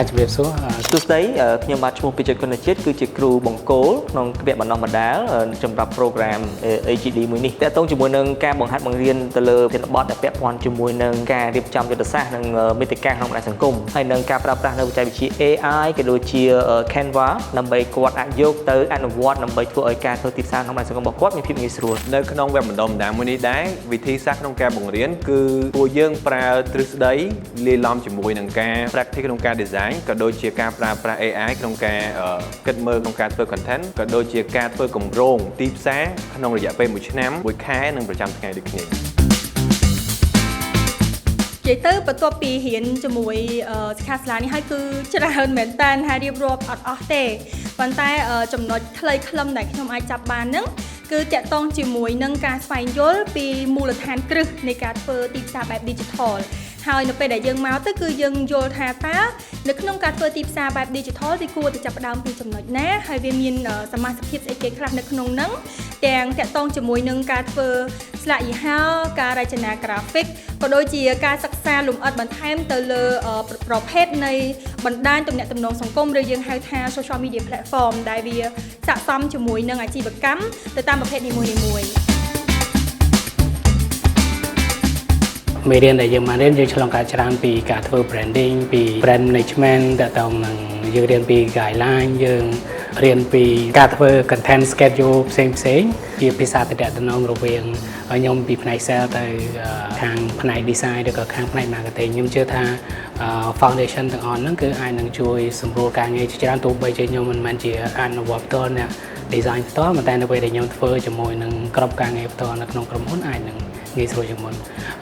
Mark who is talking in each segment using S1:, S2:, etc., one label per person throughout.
S1: ជំរាបសួរ
S2: សួស្តីខ្ញុំបាទឈ្មោះពេជ្រគុណជាតិគឺជាគ្រូបង្គោលក្នុងវគ្គបណ្ដុះបណ្ដាលសម្រាប់ program AGD មួយនេះតើតោងជាមួយនឹងការបង្ហាត់បង្រៀនទៅលើប្រធានបទដែលពាក់ព័ន្ធជាមួយនឹងការរៀបចំយុទ្ធសាស្ត្រនិងមាតិកាក្នុងបណ្ដាញសង្គមហើយនឹងការប្រើប្រាស់នៅបច្ចេកវិទ្យា AI ក៏ដូចជា Canva ដើម្បីគាត់អាចយកទៅអនុវត្តដើម្បីធ្វើឲ្យការធ្វើទីផ្សារក្នុងបណ្ដាញសង្គមរបស់គាត់មានភាពងាយស្រួល
S3: នៅក្នុងវគ្គបណ្ដុះបណ្ដាលមួយនេះដែរវិធីសាស្ត្រក្នុងការបង្រៀនគឺពួកយើងប្រើទ្រឹស្ដីលាយឡំជាមួយនឹងការ practice ក្នុងការ design ក៏ដូចជាការប្រើប្រាស់ AI ក្នុងការគិតមើលក្នុងការធ្វើ content ក៏ដូចជាការធ្វើគម្រោងទីផ្សារក្នុងរយៈពេល1ឆ្នាំ1ខែនិងប្រចាំថ្ងៃដូចគ្នា
S4: និយាយទៅបន្ទាប់ពីរៀនជាមួយសិក្ខាសាលានេះហើយគឺច្រើនមែនតើហើយរៀបរាប់អត់អស់ទេប៉ុន្តែចំណុចខ្លីខ្លឹមដែលខ្ញុំអាចចាប់បានហ្នឹងគឺតាក់ទងជាមួយនឹងការស្វែងយល់ពីមូលដ្ឋានគ្រឹះនៃការធ្វើទីផ្សារបែប digital ហើយនៅពេលដែលយើងមកទៅគឺយើងយល់ថាតើនៅក្នុងការធ្វើទីផ្សារបែប digital វាគួរតែចាប់ផ្ដើមពីចំណុចណាហើយវាមានសមាសភាពស្អីគេខ្លះនៅក្នុងហ្នឹងទាំងតាក់ទងជាមួយនឹងការធ្វើស្លាកយីហោការរចនា graphic ក៏ដូចជាការសិក្សាលម្អិតបន្ថែមទៅលើប្រភេទនៃបណ្ដាញទំនាក់ទំនងសង្គមឬយើងហៅថា social media platform ដែលវាស័ក្តិសមជាមួយនឹងអាជីវកម្មទៅតាមប្រភេទនីមួយៗ
S1: មេរៀនដែលយើងបានរៀនយើងឆ្លងកាត់ច្រើនពីការធ្វើ branding ពី brand management តើតើនឹងយើងរៀនពី guideline យើងរៀនពីការធ្វើ content schedule ផ្សេងជាភាសាតំណងរវាងខ្ញុំពីផ្នែក sales ទៅខាងផ្នែក design ឬក៏ខាងផ្នែក marketing ខ្ញុំជឿថា foundation ទាំងអស់ហ្នឹងគឺអាចនឹងជួយសម្រួលការងារច្រើនទោះបីជាខ្ញុំមិនមែនជាអនុវត្តផ្ទាល់អ្នក design ផ្ទាល់តែនៅពេលដែលខ្ញុំធ្វើជាមួយនឹងក្រុមការងារផ្ទាល់នៅក្នុងក្រុមហ៊ុនអាចនឹងងាយស្រួលជាងមុន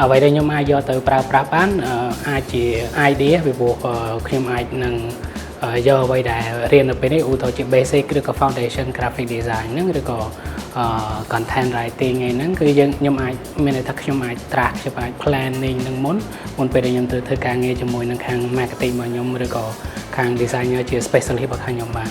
S1: អ្វីដែលខ្ញុំអាចយកទៅប្រើប្រាស់បានអាចជា idea ពីព្រោះខ្ញុំអាចនឹងយកអ្វីដែលរៀននៅពេលនេះឧទាហរណ៍ជា basic ឬក៏ foundation graphic design ហ្នឹងឬក៏ content writing ឯហ្នឹងគឺខ្ញុំអាចមានន័យថាខ្ញុំអាច track ខ្ញុំអាច planning នឹងមុនពេលដែលខ្ញុំទៅធ្វើការងារជាមួយនឹងខាង marketing របស់ខ្ញុំឬក៏ខាង designer ជា specialist របស់ខាងខ្ញុំបាន